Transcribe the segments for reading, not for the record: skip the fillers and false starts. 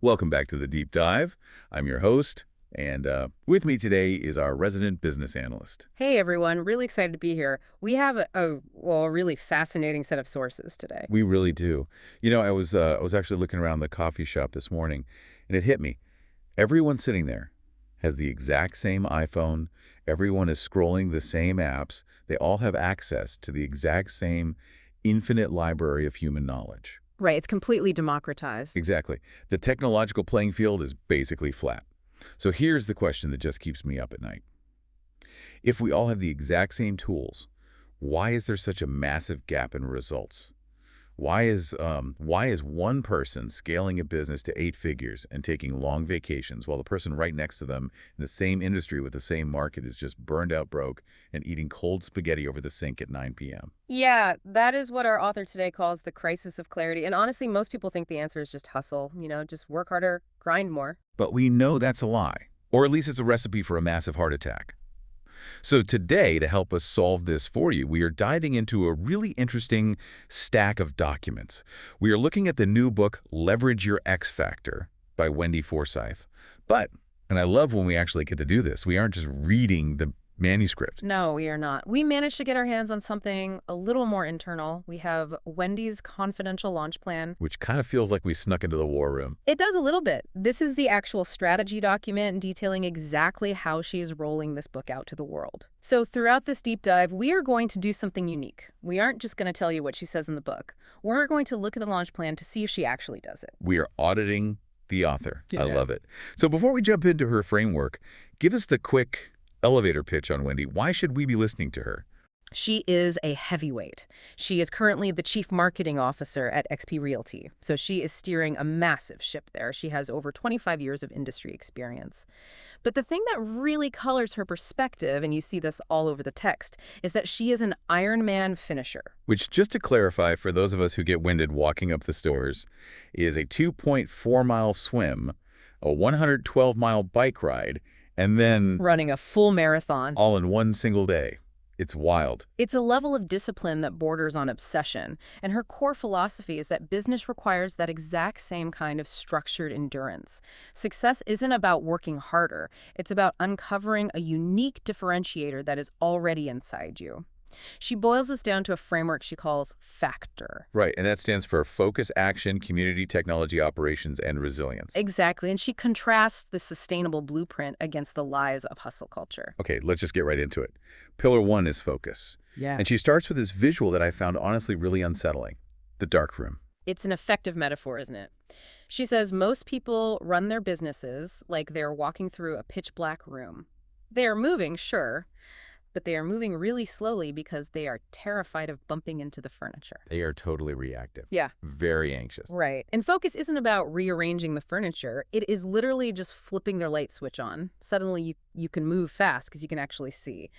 Welcome back to the Deep Dive. I'm your host, and with me today is our resident business analyst. Hey everyone, really excited to be here. We have a really fascinating set of sources today. We really do. I was actually looking around the coffee shop this morning, and it hit me. Everyone sitting there has the exact same iPhone. Everyone is scrolling the same apps. They all have access to the exact same infinite library of human knowledge. Right, it's completely democratized. Exactly. The technological playing field is basically flat. So here's the question that just keeps me up at night. If we all have the exact same tools, why is there such a massive gap in results? Why is one person scaling a business to 8 figures and taking long vacations while the person right next to them in the same industry with the same market is just burned out broke and eating cold spaghetti over the sink at 9 p.m.? Yeah, that is what our author today calls the crisis of clarity. And honestly, most people think the answer is just hustle, just work harder, grind more. But we know that's a lie, or at least it's a recipe for a massive heart attack. So today, to help us solve this for you, we are diving into a really interesting stack of documents. We are looking at the new book, Leverage Your X Factor by Wendy Forsythe. But, and I love when we actually get to do this, we aren't just reading the manuscript. No, we are not. We managed to get our hands on something a little more internal. We have Wendy's confidential launch plan. Which kind of feels like we snuck into the war room. It does a little bit. This is the actual strategy document detailing exactly how she is rolling this book out to the world. So throughout this deep dive, we are going to do something unique. We aren't just going to tell you what she says in the book. We're going to look at the launch plan to see if she actually does it. We are auditing the author. Yeah. I love it. So before we jump into her framework, give us the quick elevator pitch on Wendy. Why should we be listening to her? She is a heavyweight. She is currently the chief marketing officer at XP Realty. So she is steering a massive ship there. She has over 25 years of industry experience. But the thing that really colors her perspective, and you see this all over the text, is that she is an Ironman finisher. Which, just to clarify for those of us who get winded walking up the stairs, is a 2.4-mile swim, a 112-mile bike ride, and then Running a full marathon. all in one single day. It's wild. It's a level of discipline that borders on obsession, and her core philosophy is that business requires that exact same kind of structured endurance. Success isn't about working harder, it's about uncovering a unique differentiator that is already inside you. She boils this down to a framework she calls FACTOR. Right, and that stands for Focus, Action, Community, Technology, Operations, and Resilience. Exactly, and she contrasts the sustainable blueprint against the lies of hustle culture. Okay, let's just get right into it. Pillar 1 is focus. Yeah. And she starts with this visual that I found honestly really unsettling. The dark room. It's an effective metaphor, isn't it? She says most people run their businesses like they're walking through a pitch black room. They are moving, sure, but they are moving really slowly because they are terrified of bumping into the furniture. They are totally reactive. Yeah. Very anxious. Right. And focus isn't about rearranging the furniture. It is literally just flipping their light switch on. Suddenly you can move fast because you can actually see.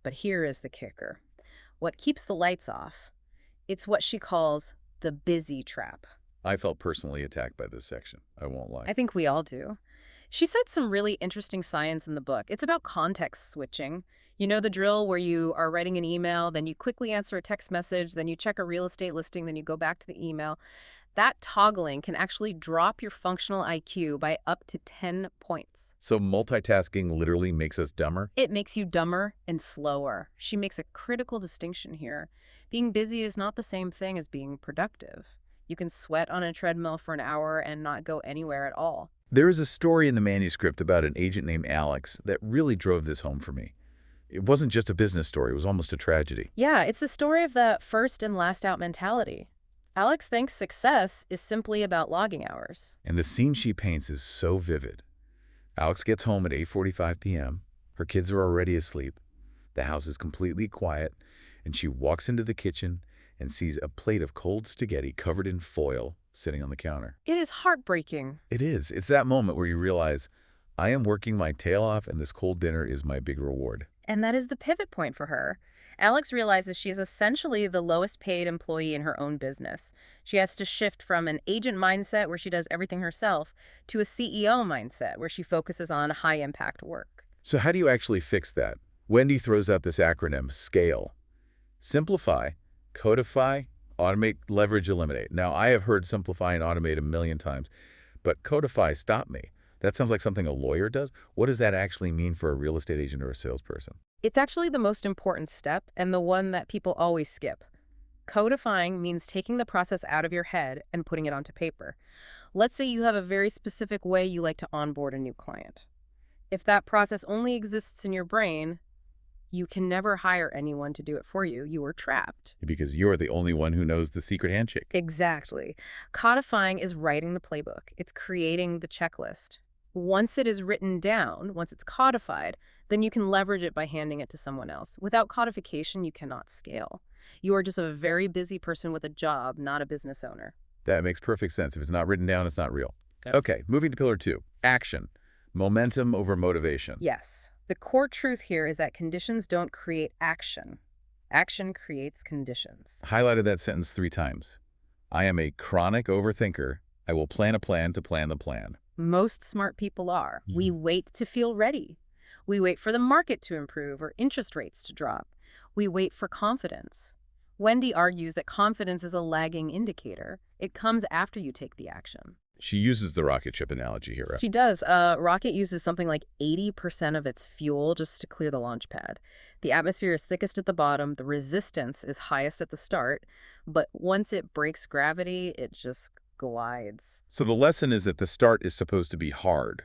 But here is the kicker. What keeps the lights off? It's what she calls the busy trap. I felt personally attacked by this section. I won't lie. I think we all do. She cites some really interesting science in the book. It's about context switching. You know the drill where you are writing an email, then you quickly answer a text message, then you check a real estate listing, then you go back to the email. That toggling can actually drop your functional IQ by up to 10 points. So multitasking literally makes us dumber? It makes you dumber and slower. She makes a critical distinction here. Being busy is not the same thing as being productive. You can sweat on a treadmill for an hour and not go anywhere at all. There is a story in the manuscript about an agent named Alex that really drove this home for me. It wasn't just a business story, it was almost a tragedy. Yeah, it's the story of the first and last out mentality. Alex thinks success is simply about logging hours. And the scene she paints is so vivid. Alex gets home at 8:45 p.m. Her kids are already asleep. The house is completely quiet, and she walks into the kitchen and sees a plate of cold spaghetti covered in foil sitting on the counter. It is heartbreaking. It is. It's that moment where you realize, I am working my tail off and this cold dinner is my big reward. And that is the pivot point for her. Alex realizes she is essentially the lowest paid employee in her own business. She has to shift from an agent mindset where she does everything herself to a CEO mindset where she focuses on high impact work. So how do you actually fix that? Wendy throws out this acronym, SCALE. Simplify, codify, automate, leverage, eliminate. Now, I have heard simplify and automate a million times, but codify, stop me. That sounds like something a lawyer does. What does that actually mean for a real estate agent or a salesperson? It's actually the most important step and the one that people always skip. Codifying means taking the process out of your head and putting it onto paper. Let's say you have a very specific way you like to onboard a new client. If that process only exists in your brain, you can never hire anyone to do it for you. You are trapped. Because you're the only one who knows the secret handshake. Exactly. Codifying is writing the playbook. It's creating the checklist. Once it is written down, once it's codified, then you can leverage it by handing it to someone else. Without codification, you cannot scale. You are just a very busy person with a job, not a business owner. That makes perfect sense. If it's not written down, it's not real. Yep. Okay, moving to pillar 2, action. Momentum over motivation. Yes. The core truth here is that conditions don't create action. Action creates conditions. Highlighted that sentence 3 times. I am a chronic overthinker. I will plan a plan to plan the plan. Most smart people are. We wait to feel ready. We wait for the market to improve or interest rates to drop. We wait for confidence. Wendy argues that confidence is a lagging indicator. It comes after you take the action. She uses the rocket ship analogy here, right? She does. Rocket uses something like 80% of its fuel just to clear the launch pad. The atmosphere is thickest at the bottom, the resistance is highest at the start, but once it breaks gravity, it just glides. So the lesson is that the start is supposed to be hard.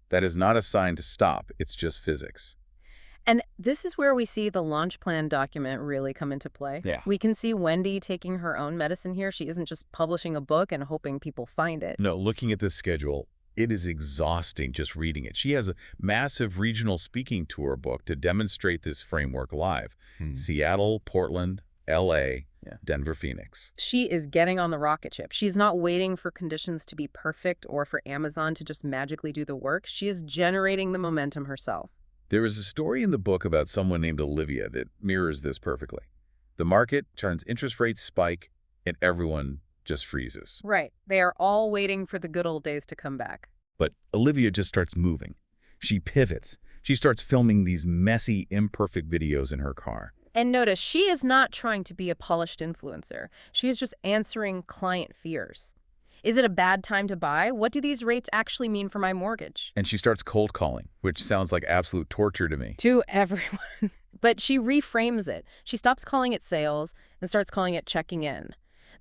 That is not a sign to stop. It's just physics. And this is where we see the launch plan document really come into play. Yeah. We can see Wendy taking her own medicine here. She isn't just publishing a book and hoping people find it. No, looking at this schedule, it is exhausting just reading it. She has a massive regional speaking tour book to demonstrate this framework live. Seattle, Portland, LA, Denver, Phoenix. She is getting on the rocket ship. She's not waiting for conditions to be perfect or for Amazon to just magically do the work. She is generating the momentum herself. There is a story in the book about someone named Olivia that mirrors this perfectly. The market turns, interest rates spike, and everyone just freezes. Right. They are all waiting for the good old days to come back. But Olivia just starts moving. She pivots. She starts filming these messy, imperfect videos in her car. And notice, she is not trying to be a polished influencer. She is just answering client fears. Is it a bad time to buy? What do these rates actually mean for my mortgage? And she starts cold calling, which sounds like absolute torture to me. To everyone. But she reframes it. She stops calling it sales and starts calling it checking in.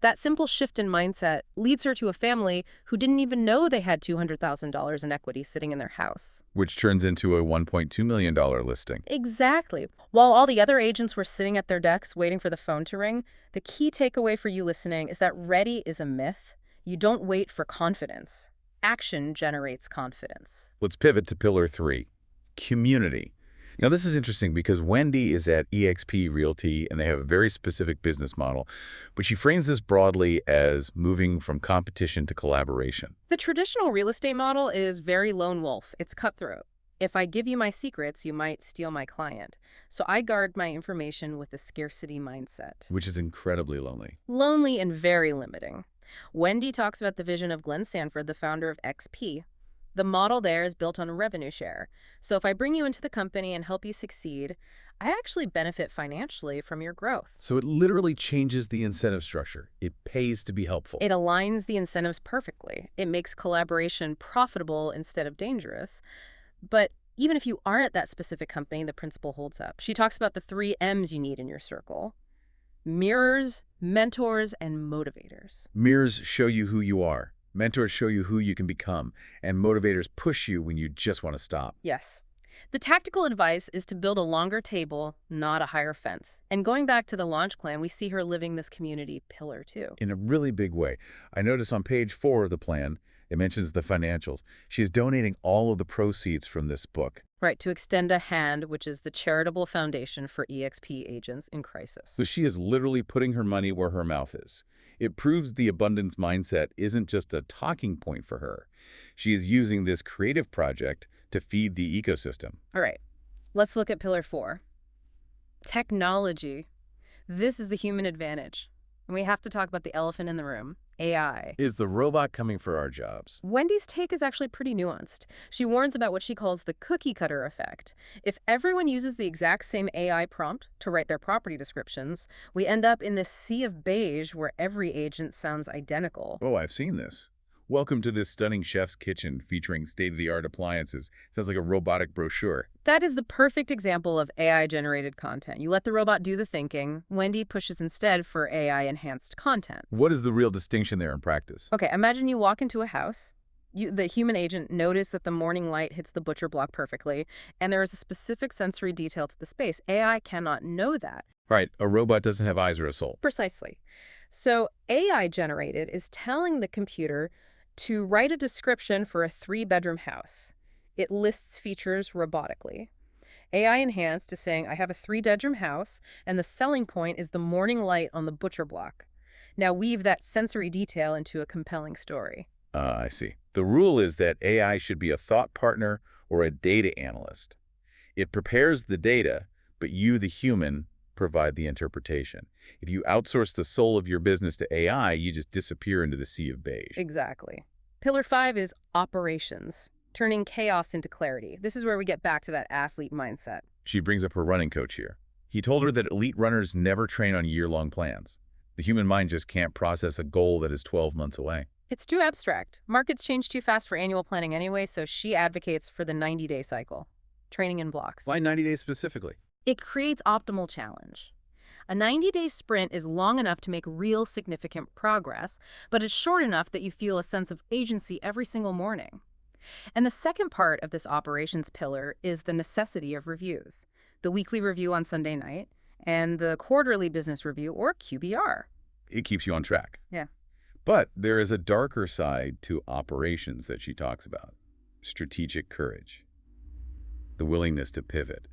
That simple shift in mindset leads her to a family who didn't even know they had $200,000 in equity sitting in their house. Which turns into a $1.2 million listing. Exactly. While all the other agents were sitting at their desks waiting for the phone to ring, the key takeaway for you listening is that ready is a myth. You don't wait for confidence. Action generates confidence. Let's pivot to pillar 3, community. Now, this is interesting because Wendy is at eXp Realty, and they have a very specific business model, but she frames this broadly as moving from competition to collaboration. The traditional real estate model is very lone wolf. It's cutthroat. If I give you my secrets, you might steal my client. So I guard my information with a scarcity mindset. Which is incredibly lonely. Lonely and very limiting. Wendy talks about the vision of Glenn Sanford, the founder of XP. The model there is built on a revenue share. So if I bring you into the company and help you succeed, I actually benefit financially from your growth. So it literally changes the incentive structure. It pays to be helpful. It aligns the incentives perfectly. It makes collaboration profitable instead of dangerous. But even if you aren't at that specific company, the principle holds up. She talks about the 3 M's you need in your circle: mirrors, mentors, and motivators. Mirrors show you who you are. Mentors show you who you can become. And motivators push you when you just want to stop. Yes. The tactical advice is to build a longer table, not a higher fence. And going back to the launch plan, we see her living this community pillar too. In a really big way. I notice on page 4 of the plan, it mentions the financials. She is donating all of the proceeds from this book. Right, to extend a hand, which is the charitable foundation for eXp agents in crisis. So she is literally putting her money where her mouth is. It proves the abundance mindset isn't just a talking point for her. She is using this creative project to feed the ecosystem. All right, let's look at pillar 4. Technology. This is the human advantage. And we have to talk about the elephant in the room, AI. Is the robot coming for our jobs? Wendy's take is actually pretty nuanced. She warns about what she calls the cookie cutter effect. If everyone uses the exact same AI prompt to write their property descriptions, we end up in this sea of beige where every agent sounds identical. Oh, I've seen this. Welcome to this stunning chef's kitchen featuring state-of-the-art appliances. Sounds like a robotic brochure. That is the perfect example of AI-generated content. You let the robot do the thinking. Wendy pushes instead for AI-enhanced content. What is the real distinction there in practice? Okay, imagine you walk into a house. The human agent noticed that the morning light hits the butcher block perfectly, and there is a specific sensory detail to the space. AI cannot know that. Right, a robot doesn't have eyes or a soul. Precisely. So AI-generated is telling the computer to write a description for a 3-bedroom house. It lists features robotically. AI enhanced is saying, I have a 3-bedroom house, and the selling point is the morning light on the butcher block. Now weave that sensory detail into a compelling story. I see. The rule is that AI should be a thought partner or a data analyst. It prepares the data, but you, the human, provide the interpretation. If you outsource the soul of your business to AI, you just disappear into the sea of beige. Exactly. Pillar 5 is operations, turning chaos into clarity. This is where we get back to that athlete mindset. She brings up her running coach here. He told her that elite runners never train on year-long plans. The human mind just can't process a goal that is 12 months away. It's too abstract. Markets change too fast for annual planning anyway, so she advocates for the 90-day cycle, training in blocks. Why 90 days specifically? It creates optimal challenge. A 90-day sprint is long enough to make real significant progress, but it's short enough that you feel a sense of agency every single morning. And the second part of this operations pillar is the necessity of reviews, the weekly review on Sunday night, and the quarterly business review, or QBR. It keeps you on track. Yeah. But there is a darker side to operations that she talks about. Strategic courage. The willingness to pivot.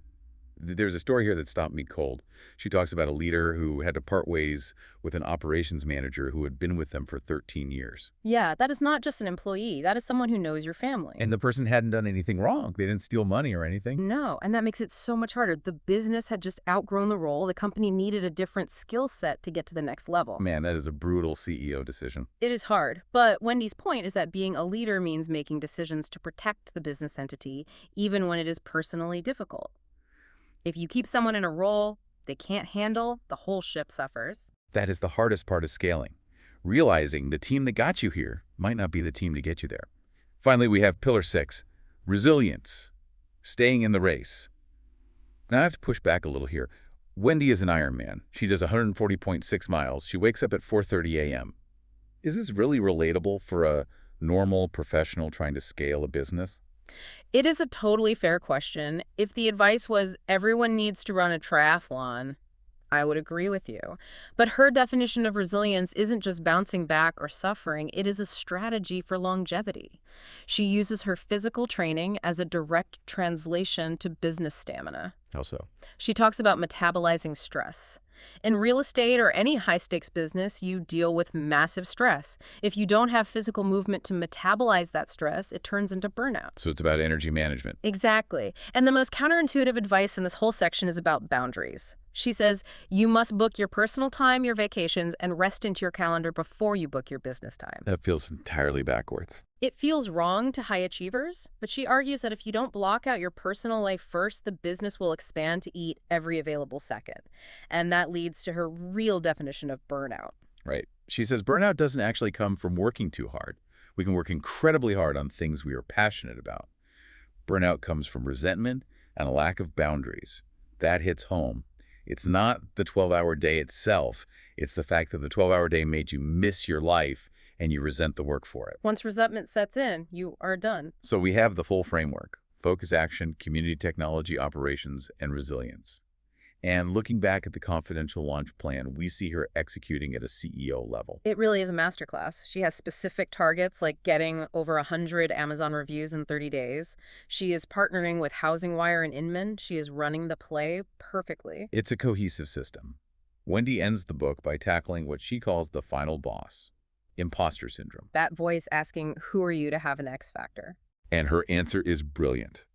There's a story here that stopped me cold. She talks about a leader who had to part ways with an operations manager who had been with them for 13 years. Yeah, that is not just an employee. That is someone who knows your family. And the person hadn't done anything wrong. They didn't steal money or anything. No, and that makes it so much harder. The business had just outgrown the role. The company needed a different skill set to get to the next level. Man, that is a brutal CEO decision. It is hard, but Wendy's point is that being a leader means making decisions to protect the business entity, even when it is personally difficult. If you keep someone in a role they can't handle, the whole ship suffers. That is the hardest part of scaling. Realizing the team that got you here might not be the team to get you there. Finally, we have pillar 6, resilience, staying in the race. Now I have to push back a little here. Wendy is an Ironman. She does 140.6 miles. She wakes up at 4:30 a.m. Is this really relatable for a normal professional trying to scale a business? It is a totally fair question. If the advice was everyone needs to run a triathlon, I would agree with you. But her definition of resilience isn't just bouncing back or suffering, it is a strategy for longevity. She uses her physical training as a direct translation to business stamina. How so? She talks about metabolizing stress. In real estate or any high-stakes business, you deal with massive stress. If you don't have physical movement to metabolize that stress, it turns into burnout. So it's about energy management. Exactly. And the most counterintuitive advice in this whole section is about boundaries. She says, you must book your personal time, your vacations, and rest into your calendar before you book your business time. That feels entirely backwards. It feels wrong to high achievers, but she argues that if you don't block out your personal life first, the business will expand to eat every available second. And that leads to her real definition of burnout. Right. She says burnout doesn't actually come from working too hard. We can work incredibly hard on things we are passionate about. Burnout comes from resentment and a lack of boundaries. That hits home. It's not the 12-hour day itself. It's the fact that the 12-hour day made you miss your life and you resent the work for it. Once resentment sets in, you are done. So we have the full framework: focus, action, community, technology, operations, and resilience. And looking back at the confidential launch plan, we see her executing at a CEO level. It really is a masterclass. She has specific targets like getting over 100 Amazon reviews in 30 days. She is partnering with Housing Wire and Inman. She is running the play perfectly. It's a cohesive system. Wendy ends the book by tackling what she calls the final boss: imposter syndrome. That voice asking, who are you to have an X factor? And her answer is brilliant.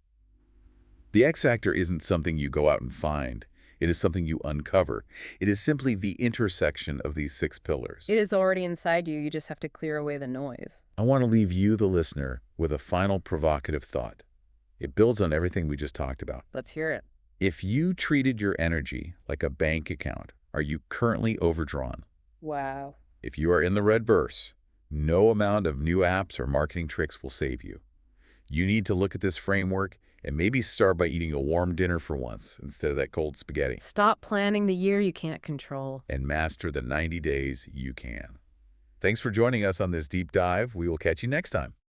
The X factor isn't something you go out and find. It is something you uncover. It is simply the intersection of these 6 pillars. It is already inside you. You just have to clear away the noise. I want to leave you, the listener, with a final provocative thought. It builds on everything we just talked about. Let's hear it. If you treated your energy like a bank account, are you currently overdrawn? Wow. If you are in the red verse, No amount of new apps or marketing tricks will save you. You need to look at this framework and maybe start by eating a warm dinner for once instead of that cold spaghetti, Stop planning the year you can't control. and master the 90 days you can. Thanks for joining us on this deep dive. We will catch you next time.